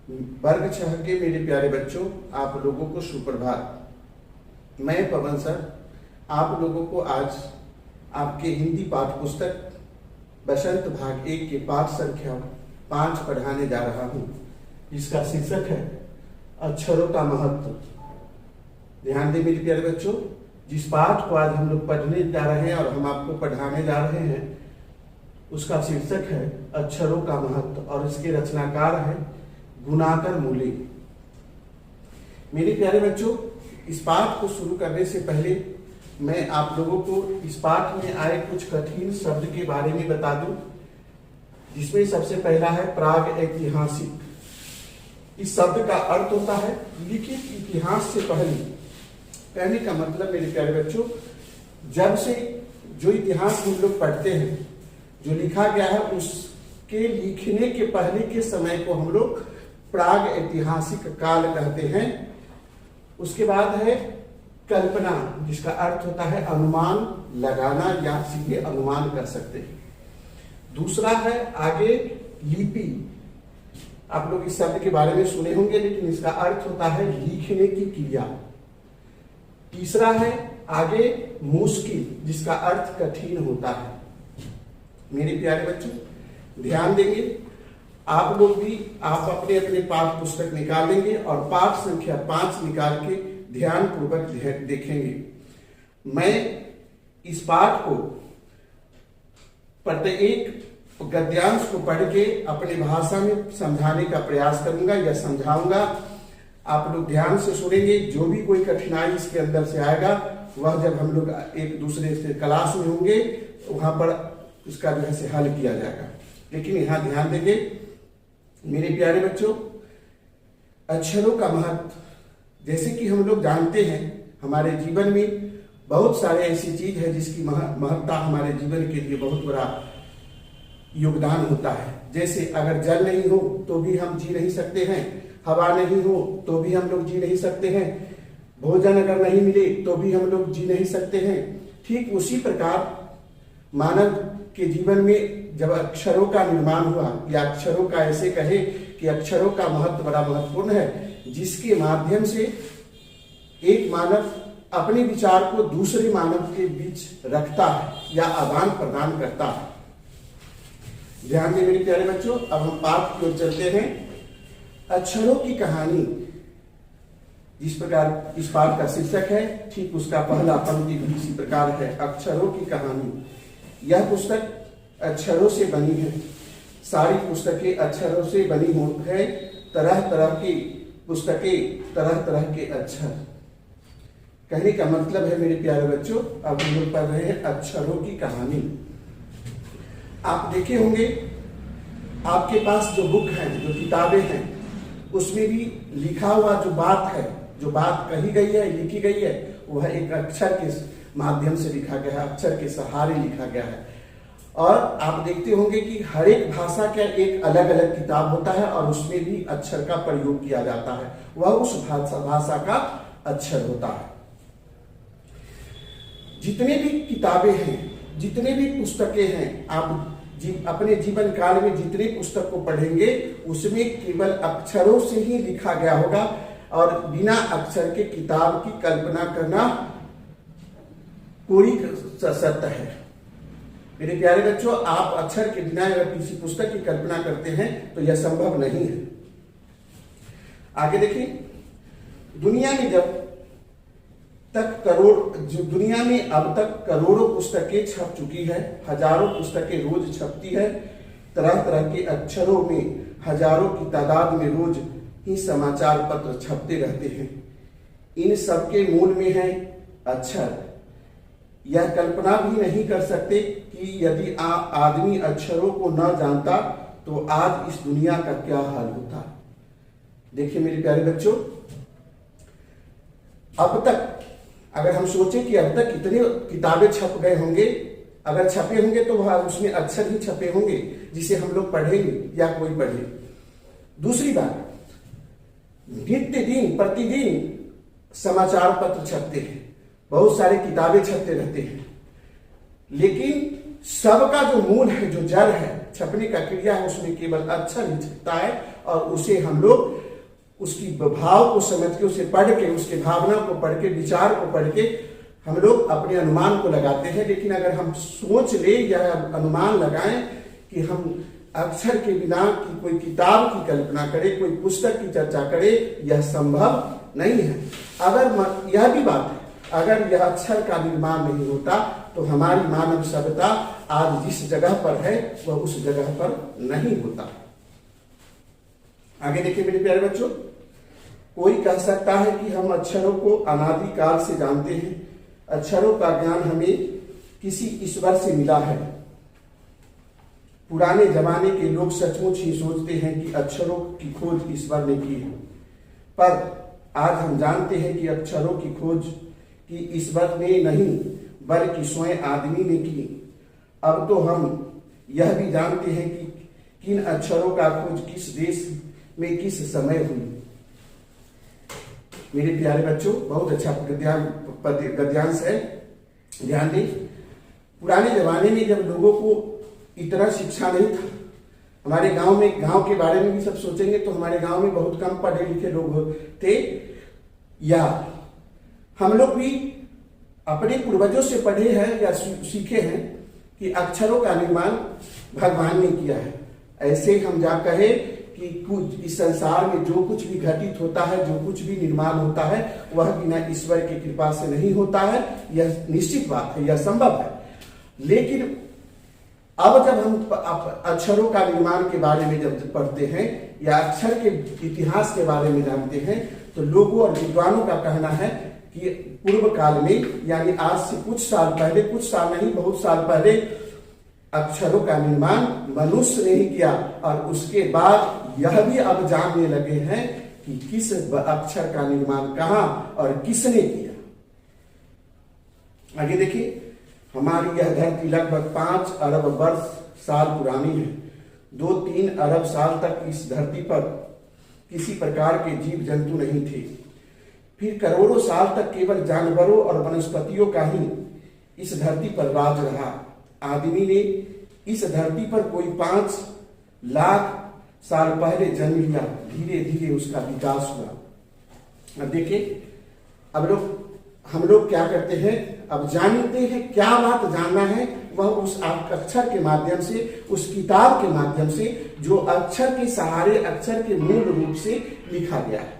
वर्ग 6 के मेरे प्यारे बच्चों, आप लोगों को सुप्रभात। मैं पवन सर आप लोगों को आज आपके हिंदी पाठ्य पुस्तक बसंत भाग 1 के पाठ संख्या 5 पढ़ाने जा रहा हूं, जिसका शीर्षक है अक्षरों का महत्व। ध्यान दें मेरे प्यारे बच्चों, जिस पाठ को आज हम लोग पढ़ने जा रहे हैं और हम आपको पढ़ाने जा रहे हैं, उसका शीर्षक है अक्षरों का महत्व और इसके रचनाकार है गुणाकर मूले। मेरे प्यारे बच्चों, इस पाठ को शुरू करने से पहले मैं आप लोगों को इस पाठ में आए कुछ कठिन शब्द के बारे में बता दूं, जिसमें सबसे पहला है प्राग ऐतिहासिक। इस शब्द का अर्थ होता है लिखित इतिहास से पहले। कहने का मतलब मेरे प्यारे बच्चों, जब से जो इतिहास हम लोग पढ़ते हैं, जो लिखा गया है, उसके लिखने के पहले के समय को हम लोग प्राग ऐतिहासिक काल कहते हैं। उसके बाद है कल्पना, जिसका अर्थ होता है अनुमान लगाना या सीधे अनुमान कर सकते हैं। दूसरा है आगे लिपि। आप लोग इस शब्द के बारे में सुने होंगे, लेकिन इसका अर्थ होता है लिखने की क्रिया। तीसरा है आगे मुश्किल, जिसका अर्थ कठिन होता है। मेरे प्यारे बच्चों ध्यान देंगे, आप लोग भी आप अपने अपने पाठ पुस्तक निकालेंगे और पाठ संख्या 5 निकाल के ध्यान पूर्वक देखेंगे। मैं इस पाठ को प्रत्येक गद्यांश को पढ़ के अपनी भाषा में समझाने का प्रयास करूंगा या समझाऊंगा। आप लोग ध्यान से सुनेंगे। जो भी कोई कठिनाई इसके अंदर से आएगा, वह जब हम लोग एक दूसरे से क्लास में होंगे, वहां पर उसका जो है से हल किया जाएगा। लेकिन यहां ध्यान देंगे मेरे प्यारे बच्चों, अक्षरों का महत्व। जैसे कि हम लोग जानते हैं, हमारे जीवन में बहुत सारे ऐसी चीज है जिसकी महत्ता हमारे जीवन के लिए बहुत बड़ा योगदान होता है। जैसे अगर जल नहीं हो तो भी हम जी नहीं सकते हैं, हवा नहीं हो तो भी हम लोग जी नहीं सकते हैं, भोजन अगर नहीं मिले तो भी हम लोग जी नहीं सकते हैं। ठीक उसी प्रकार मानव के जीवन में जब अक्षरों का निर्माण हुआ, या अक्षरों का ऐसे कहे कि अक्षरों का महत्व बड़ा महत्वपूर्ण है, जिसके माध्यम से एक मानव अपने विचार को दूसरे मानव के बीच रखता है या आदान प्रदान करता है। ध्यान दें मेरे प्यारे बच्चों, अब हम पाठ की ओर चलते हैं। अक्षरों की कहानी, जिस प्रकार इस पाठ का शीर्षक है, ठीक उसका पहला पंक्ति भी इसी प्रकार है, अक्षरों की कहानी। यह पुस्तक अक्षरों से बनी है। सारी पुस्तकें अक्षरों से बनी है। तरह तरह की पुस्तकें, तरह तरह के अक्षर। कहने का मतलब है मेरे प्यारे बच्चों, अब हम लोग पढ़ रहे हैं अक्षरों की कहानी। आप देखे होंगे आपके पास जो बुक है, जो किताबें हैं, उसमें भी लिखा हुआ जो बात है, जो बात कही गई है, लिखी गई है, वह एक अक्षर के माध्यम से लिखा गया है, अक्षर के सहारे लिखा गया है। और आप देखते होंगे कि हर एक भाषा का एक अलग अलग किताब होता है और उसमें भी अक्षर का प्रयोग किया जाता है, वह उस भाषा का अक्षर होता है। जितने भी किताबें हैं, जितने भी पुस्तकें हैं, आप अपने जीवन काल में जितने पुस्तक को पढ़ेंगे, उसमें केवल अक्षरों से ही लिखा गया होगा और बिना अक्षर के किताब की कल्पना करना कोई सत्य है। मेरे प्यारे बच्चों, आप अक्षर के बिना अगर किसी पुस्तक की कल्पना करते हैं तो यह संभव नहीं है। आगे देखिए, दुनिया में दुनिया में अब तक करोड़ों पुस्तकें छप चुकी है, हजारों पुस्तकें रोज छपती है। तरह तरह के अक्षरों में हजारों की तादाद में रोज ही समाचार पत्र छपते रहते हैं। इन सबके मूल में है अक्षर। यह कल्पना भी नहीं कर सकते कि यदि आदमी अक्षरों को न जानता तो आज इस दुनिया का क्या हाल होता। देखिए मेरे प्यारे बच्चों, अब तक अगर हम सोचें कि अब तक कितनी किताबें छप गए होंगे, अगर छपे होंगे तो वह उसमें अक्षर ही छपे होंगे जिसे हम लोग पढ़ेंगे या कोई पढ़े। दूसरी बात, नित्य दिन प्रतिदिन समाचार पत्र छपते हैं, बहुत सारी किताबें छपते रहते हैं, लेकिन सबका जो मूल है, जो जड़ है, छपने का क्रिया है उसमें केवल अक्षर ही छपता है और उसे हम लोग उसकी भाव को समझ के उसे पढ़ के उसके भावना को पढ़ के विचार को पढ़ के हम लोग अपने अनुमान को लगाते हैं। लेकिन अगर हम सोच ले या अनुमान लगाएं कि हम अक्षर के बिना की कोई किताब की कल्पना करे, कोई पुस्तक की चर्चा करे, यह संभव नहीं है। अगर यह भी बात है, अगर यह अक्षर का निर्माण नहीं होता तो हमारी मानव सभ्यता आज जिस जगह पर है वह उस जगह पर नहीं होता। आगे देखिए मेरे प्यारे बच्चों, कोई कह सकता है कि हम अक्षरों को अनादिकाल से जानते हैं, अक्षरों का ज्ञान हमें किसी ईश्वर से मिला है। पुराने जमाने के लोग सचमुच ही सोचते हैं कि अक्षरों की खोज ईश्वर ने की है, पर आज हम जानते हैं कि अक्षरों की खोज की ईश्वर ने नहीं बल्कि स्वयं आदमी ने की। अब तो हम यह भी जानते हैं कि किन अक्षरों का खोज किस देश में किस समय हुई। मेरे प्यारे बच्चों, बहुत अच्छा गद्यांश है, ध्यान दें। पुराने जमाने में जब लोगों को इतना शिक्षा नहीं था, हमारे गांव में, गांव के बारे में भी सब सोचेंगे तो हमारे गांव में बहुत कम पढ़े लिखे लोग थे, या हम लोग भी अपने पूर्वजों से पढ़े हैं या सीखे हैं कि अक्षरों का निर्माण भगवान ने किया है। ऐसे हम जा कहे कि कुछ इस संसार में जो कुछ भी घटित होता है, जो कुछ भी निर्माण होता है, वह बिना ईश्वर की कृपा से नहीं होता है, यह निश्चित बात है, यह संभव है। लेकिन अब जब हम अक्षरों का निर्माण के बारे में जब पढ़ते हैं या अक्षर के इतिहास के बारे में जानते हैं तो लोगों और विद्वानों का कहना है कि पूर्व काल में, यानी आज से कुछ साल पहले, कुछ साल नहीं बहुत साल पहले, अक्षरों का निर्माण मनुष्य ने ही किया। और उसके बाद यह भी अब जानने लगे हैं कि किस अक्षर का निर्माण कहां और किसने किया। आगे देखिए, हमारी यह धरती लगभग 5 अरब वर्ष साल पुरानी है। 2-3 अरब साल तक इस धरती पर किसी प्रकार के जीव जंतु नहीं थे। फिर करोड़ों साल तक केवल जानवरों और वनस्पतियों का ही इस धरती पर राज रहा। आदमी ने इस धरती पर कोई 5 लाख साल पहले जन्म लिया, धीरे धीरे उसका विकास हुआ। अब देखिए, हम लोग क्या करते हैं, अब जानते हैं, क्या बात जानना है वह उस अक्षर के माध्यम से, उस किताब के माध्यम से जो अक्षर के सहारे, अक्षर के मूल रूप से लिखा गया है।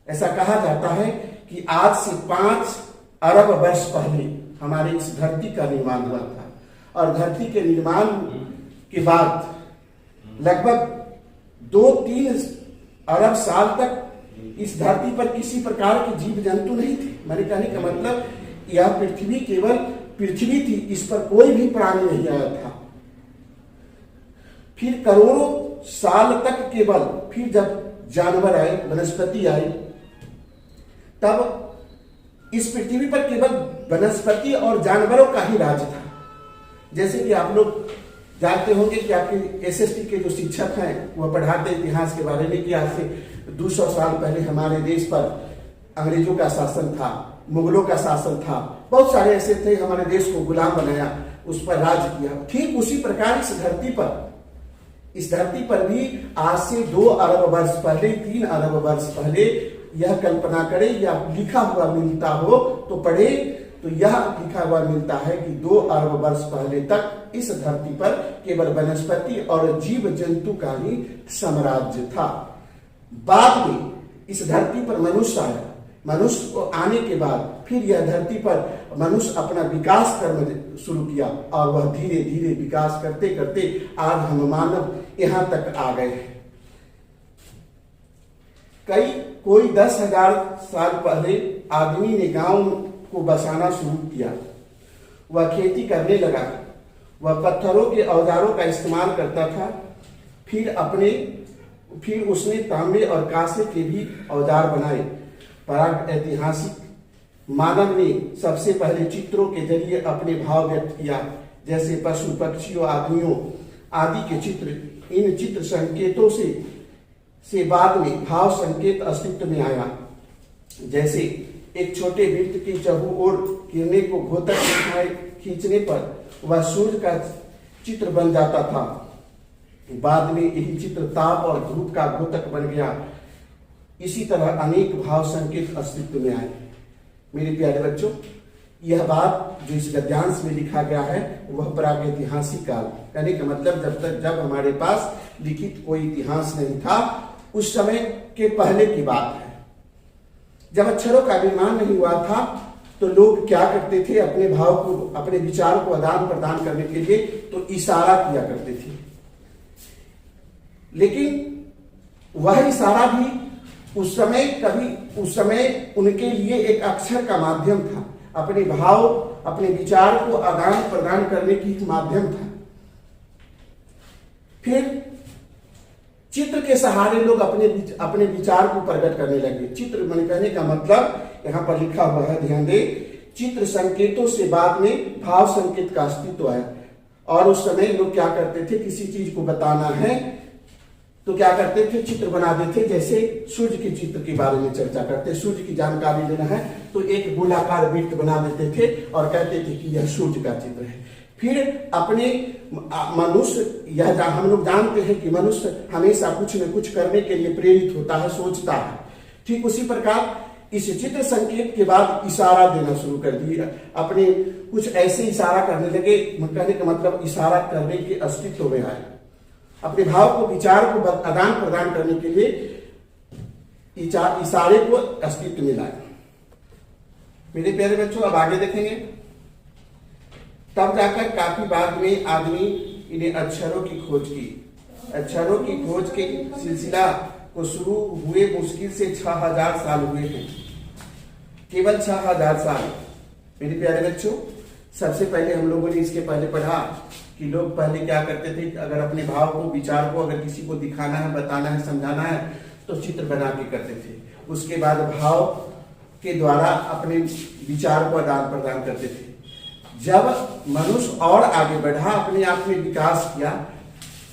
ऐसा कहा जाता है कि आज से 5 अरब वर्ष पहले हमारे इस धरती का निर्माण हुआ था, और धरती के निर्माण के बाद लगभग 2-3 अरब साल तक इस धरती पर किसी प्रकार के जीव जंतु नहीं थे। मैंने कहने का मतलब, यह पृथ्वी केवल पृथ्वी थी, इस पर कोई भी प्राणी नहीं आया था। फिर करोड़ों साल तक केवल, फिर जब जानवर आए, वनस्पति आई, तब इस पृथ्वी पर केवल वनस्पति और जानवरों का ही राज था। जैसे कि आप लोग जानते होंगे कि आपके एसएसटी के जो शिक्षक हैं वह पढ़ाते इतिहास के बारे में कि आज से 200 साल पहले हमारे देश पर अंग्रेजों का शासन था, मुगलों का शासन था, बहुत सारे ऐसे थे, हमारे देश को गुलाम बनाया, उस पर राज किया। ठीक उसी प्रकार इस धरती पर भी आज से 2 अरब वर्ष पहले, 3 अरब वर्ष पहले यह कल्पना करे या लिखा हुआ मिलता हो तो पढ़े, तो यह लिखा हुआ मिलता है कि 2 अरब वर्ष पहले तक इस धरती पर केवल वनस्पति और जीव जंतु का ही साम्राज्य था। बाद में इस धरती पर मनुष्य आया। मनुष्य को आने के बाद फिर यह धरती पर मनुष्य अपना विकास कर्म शुरू किया, और वह धीरे धीरे विकास करते करते आज हम मानव यहां तक आ गए हैं। कोई 10,000 साल पहले आदमी ने गांव को बसाना शुरू किया। वह खेती करने लगा, वह पत्थरों के औजारों का इस्तेमाल करता था। फिर उसने तांबे और कांसे के भी औजार बनाए। प्रागैतिहासिक मानव ने सबसे पहले चित्रों के जरिए अपने भाव व्यक्त किया, जैसे पशु पक्षियों आदमियों आदि के चित्र। इन चित्र संकेतों से बाद में भाव संकेत अस्तित्व में आया। जैसे एक छोटे वृत्त की चहुओर किरणें को घोतक रेखाएं खींचने पर वह सूर्य का चित्र बन जाता था, बाद में यही चित्र ताप और धूप का द्योतक बन गया। इसी तरह अनेक भाव संकेत अस्तित्व में आए। मेरे प्यारे बच्चों, यह बात जो इस गद्यांश में लिखा गया है वह प्रागैतिहासिक काल, यानी कि मतलब जब हमारे पास लिखित कोई इतिहास नहीं था उस समय के पहले की बात है। जब अक्षरों का निर्माण नहीं हुआ था तो लोग क्या करते थे, अपने भाव को, अपने विचार को आदान प्रदान करने के लिए तो इशारा किया करते थे। लेकिन वह इशारा भी उस समय उनके लिए एक अक्षर का माध्यम था, अपने भाव, अपने विचार को आदान प्रदान करने की एक माध्यम था। फिर चित्र के सहारे लोग अपने विचार को प्रकट करने लगे। चित्र मन कहने का मतलब यहां पर लिखा हुआ है, ध्यान दे, चित्र संकेतों से बाद में भाव संकेत का अस्तित्व है। और उस समय लोग क्या करते थे, किसी चीज को बताना है तो क्या करते थे, चित्र बना देते। जैसे सूर्य के चित्र के बारे में चर्चा करते, सूर्य की जानकारी लेना है तो एक गोलाकार वृत्त बना देते थे और कहते थे कि यह सूर्य का चित्र है। फिर अपने मनुष्य, यह हम लोग जानते हैं कि मनुष्य हमेशा कुछ न कुछ करने के लिए प्रेरित होता है, सोचता है। ठीक उसी प्रकार इस चित्र संकेत के बाद इशारा देना शुरू कर दिया, अपने कुछ ऐसे इशारा करने लगे। कहने का मतलब इशारा करने के अस्तित्व में आए, अपने भाव को, विचार को आदान प्रदान करने के लिए इशारे को अस्तित्व में लाए। मेरे प्यारे बच्चों, अब आगे देखेंगे। तब जाकर काफी बाद में आदमी इन्हें अक्षरों की खोज की। अक्षरों की खोज के सिलसिला को शुरू हुए मुश्किल से 6000 साल हुए हैं, केवल 6000 साल। मेरे प्यारे बच्चों, सबसे पहले हम लोगों ने इसके पहले पढ़ा कि लोग पहले क्या करते थे, अगर अपने भाव को, विचार को अगर किसी को दिखाना है, बताना है, समझाना है तो चित्र बना के करते थे। उसके बाद भाव के द्वारा अपने विचार को आदान प्रदान करते थे। जब मनुष्य और आगे बढ़ा, अपने आप में विकास किया,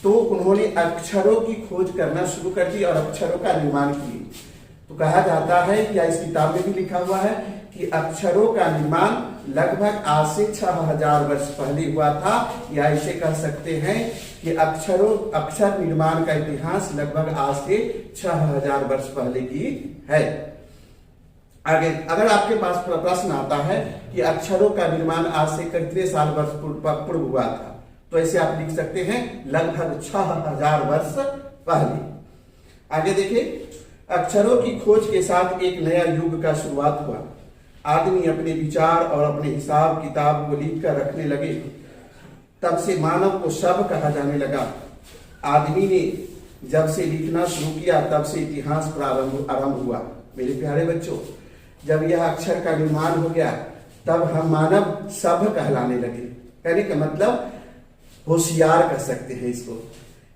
तो उन्होंने अक्षरों की खोज करना शुरू कर दी और अक्षरों का निर्माण किए। तो कहा जाता है, या इस किताब में भी लिखा हुआ है कि अक्षरों का निर्माण लगभग आज से 6000 वर्ष पहले हुआ था, या ऐसे कह सकते हैं कि अक्षर निर्माण का इतिहास लगभग आज से 6000 वर्ष पहले की है। आगे अगर आपके पास प्रश्न आता है कि अक्षरों का निर्माण आज से कितने साल वर्ष पूर्व हुआ था, तो ऐसे आप लिख सकते हैं लगभग 6000 वर्ष पहले। आगे देखिए, अक्षरों की खोज के साथ एक नया युग का शुरुआत हुआ। आदमी अपने विचार और अपने हिसाब किताब को लिख कर रखने लगे। तब से मानव को शब कहा जाने लगा। आदमी ने जब से लिखना शुरू किया तब से इतिहास आरंभ हुआ। मेरे प्यारे बच्चों, जब यह अक्षर का निर्माण हो गया तब हम मानव सभ्य कहलाने लगे। कहने का मतलब होशियार कह सकते हैं इसको।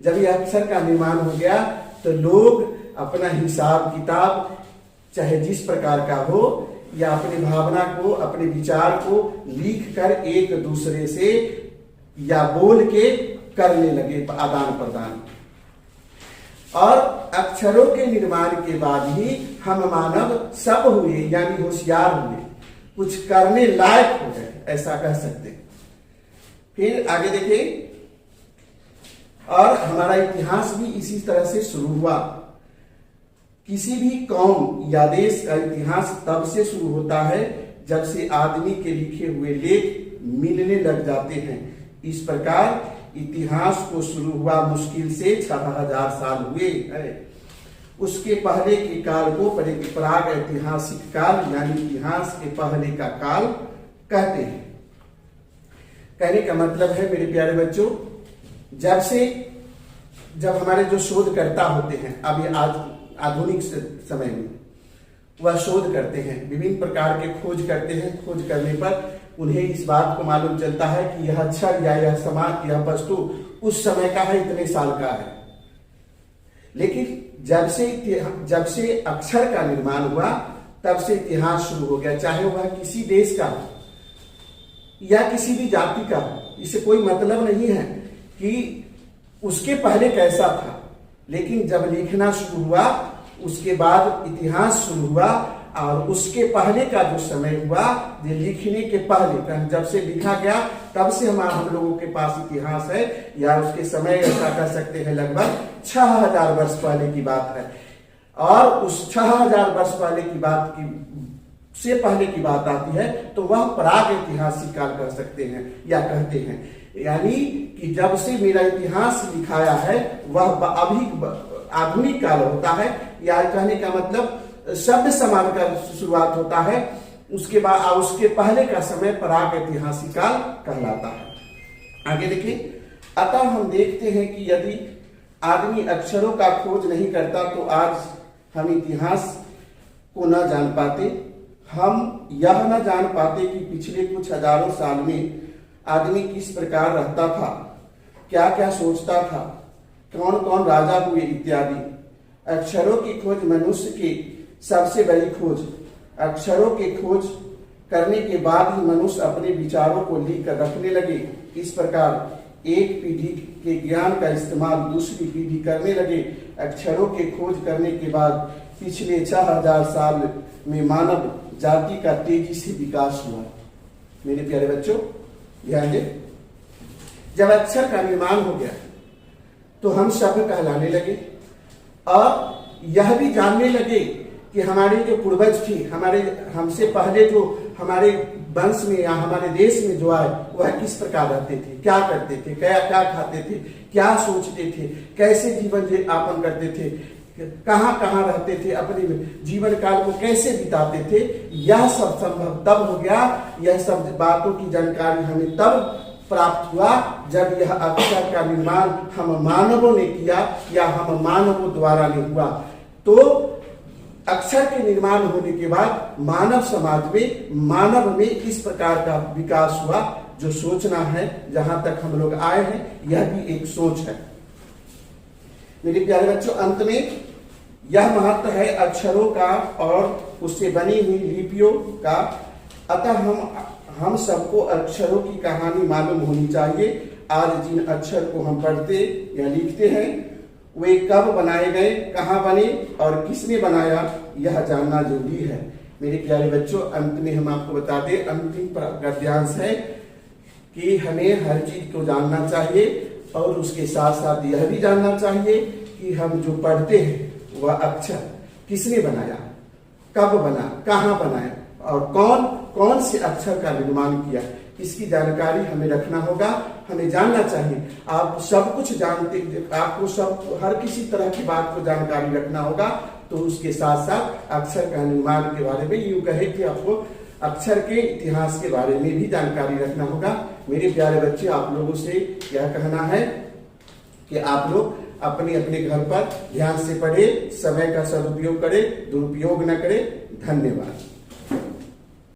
जब यह अक्षर का निर्माण हो गया तो लोग अपना हिसाब किताब चाहे जिस प्रकार का हो, या अपनी भावना को, अपने विचार को लिख कर एक दूसरे से या बोल के करने लगे आदान प्रदान। और अक्षरों के निर्माण के बाद ही हम मानव सब हुए, यानी होशियार हुए, कुछ करने लायक हो गए, ऐसा कह सकते हैं। फिर आगे देखिए, और हमारा इतिहास भी इसी तरह से शुरू हुआ। किसी भी कौम या देश का इतिहास तब से शुरू होता है जब से आदमी के लिखे हुए लेख मिलने लग जाते हैं। इस प्रकार इतिहास को शुरू हुआ मुश्किल से 6000 साल हुए है। उसके पहले के काल को प्राग ऐतिहासिक काल, यानी इतिहास के पहले का काल कहते हैं। कहने का मतलब है मेरे प्यारे बच्चों, जब हमारे जो शोधकर्ता होते हैं, अभी आज आधुनिक समय में वह शोध करते हैं, विभिन्न प्रकार के खोज करते हैं। खोज करने पर उन्हें इस बात को मालूम चलता है कि यह अक्षर या यह समाज, यह वस्तु उस समय का है, इतने साल का है। लेकिन जब से अक्षर का निर्माण हुआ तब से इतिहास शुरू हो गया, चाहे वह किसी देश का हो या किसी भी जाति का हो। इससे कोई मतलब नहीं है कि उसके पहले कैसा था, लेकिन जब लिखना शुरू हुआ उसके बाद इतिहास शुरू हुआ और उसके पहले का जो समय हुआ, ये लिखने के पहले, जब से लिखा गया तब से हम लोगों के पास इतिहास है, या उसके समय ऐसा कह सकते हैं लगभग 6000 वर्ष पहले की बात है। और उस 6000 वर्ष पहले की बात की से पहले की बात आती है तो वह प्राग ऐतिहासिक काल कह सकते हैं या कहते हैं। यानी कि जब से मेरा इतिहास लिखाया है वह अभी आधुनिक काल होता है, या कहने का मतलब सभ्य समाज का शुरुआत होता है, उसके बाद उसके पहले का समय प्राग ऐतिहासिक काल कहलाता है। आगे देखिए, अतः हम देखते हैं कि यदि आदमी अक्षरों का खोज नहीं करता तो आज हम इतिहास को न जान पाते। हम यह न जान पाते कि पिछले कुछ हजारों साल में आदमी किस प्रकार रहता था, क्या क्या सोचता था, कौन कौन राजा हुए इत्यादि। अक्षरों की खोज मनुष्य की सबसे बड़ी खोज। अक्षरों की खोज करने के बाद ही मनुष्य अपने विचारों को लिख कर रखने लगे। इस प्रकार एक पीढ़ी के ज्ञान का इस्तेमाल दूसरी पीढ़ी करने लगे। अक्षरों के खोज करने के बाद पिछले 6000 साल में मानव जाति का तेजी से विकास हुआ। मेरे प्यारे बच्चों ध्यान दें, जब अक्षर का निर्माण हो गया तो हम सभ्य कहलाने लगे और यह भी जानने लगे कि हमारे जो पूर्वज थे, हमारे हमसे पहले जो हमारे वंश में या हमारे देश में जो आए वह किस प्रकार रहते थे, क्या करते थे, क्या क्या खाते थे, क्या सोचते थे, कैसे जीवन यापन करते थे, कहाँ कहाँ रहते थे, अपने जीवन काल को कैसे बिताते थे। यह सब संभव तब हो गया, यह सब बातों की जानकारी हमें तब प्राप्त हुआ जब यह अक्षर का निर्माण हम मानवों ने किया या हम मानवों द्वारा नहीं हुआ। तो अक्षर के निर्माण होने के बाद मानव समाज में, मानव में इस प्रकार का विकास हुआ। जो सोचना है, जहां तक हम लोग आए हैं, यह भी एक सोच है। मेरे प्यारे बच्चों, अंत में यह महत्व है अक्षरों का और उससे बनी हुई लिपियों का। अतः हम सबको अक्षरों की कहानी मालूम होनी चाहिए। आज जिन अक्षर को हम पढ़ते या लिखते हैं वे कब बनाए गए, कहाँ बने और किसने बनाया, यह जानना जरूरी है। मेरे प्यारे बच्चों, अंत में हम आपको बता दें, अंतिम गद्यांश है कि हमें हर चीज को जानना चाहिए और उसके साथ साथ यह भी जानना चाहिए कि हम जो पढ़ते हैं वह अक्षर किसने बनाया, कब बना, कहाँ बनाया और कौन कौन से अक्षर का निर्माण किया, इसकी जानकारी हमें रखना होगा, हमें जानना चाहिए। आप सब कुछ जानते, आपको सब हर किसी तरह की बात को जानकारी रखना होगा। तो उसके साथ साथ अक्षर का निर्माण के बारे में, यूं कहे कि आपको अक्षर के इतिहास के बारे में भी जानकारी रखना होगा। मेरे प्यारे बच्चे, आप लोगों से यह कहना है कि आप लोग अपने अपने घर पर ध्यान से पढ़े, समय का सदुपयोग करें, दुरुपयोग न करें। धन्यवाद।